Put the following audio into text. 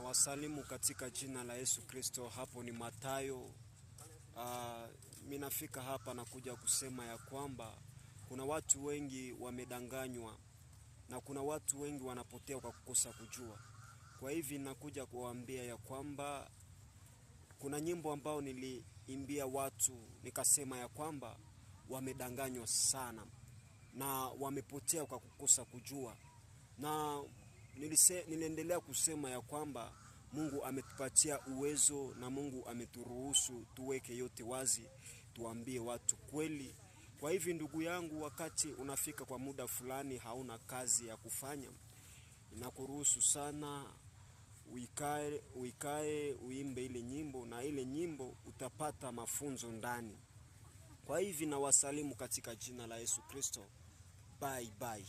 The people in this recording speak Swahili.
Wasalimu katika jina la Yesu Kristo. Hapo ni Mathayo. Minafika hapa na kuja kusema ya kwamba kuna watu wengi wamedanganywa na kuna watu wengi wanapotea kwa kukosa kujua. Kwa hivi nakuja kuwaambia ya kwamba kuna nyimbo ambao niliimbia watu nikasema ya kwamba wamedanganywa sana na wamepotea kwa kukosa kujua. Na niliendelea kusema ya kwamba Mungu ametupatia uwezo na Mungu ameturuhusu tuweke yote wazi, tuambie watu kweli. Kwa hivi ndugu yangu, wakati unafika kwa muda fulani hauna kazi ya kufanya, inakuruhusu sana uikae uimbe ile nyimbo, na ile nyimbo utapata mafunzo ndani. Kwa hivi na wasalimu katika jina la Yesu Kristo. Bye bye.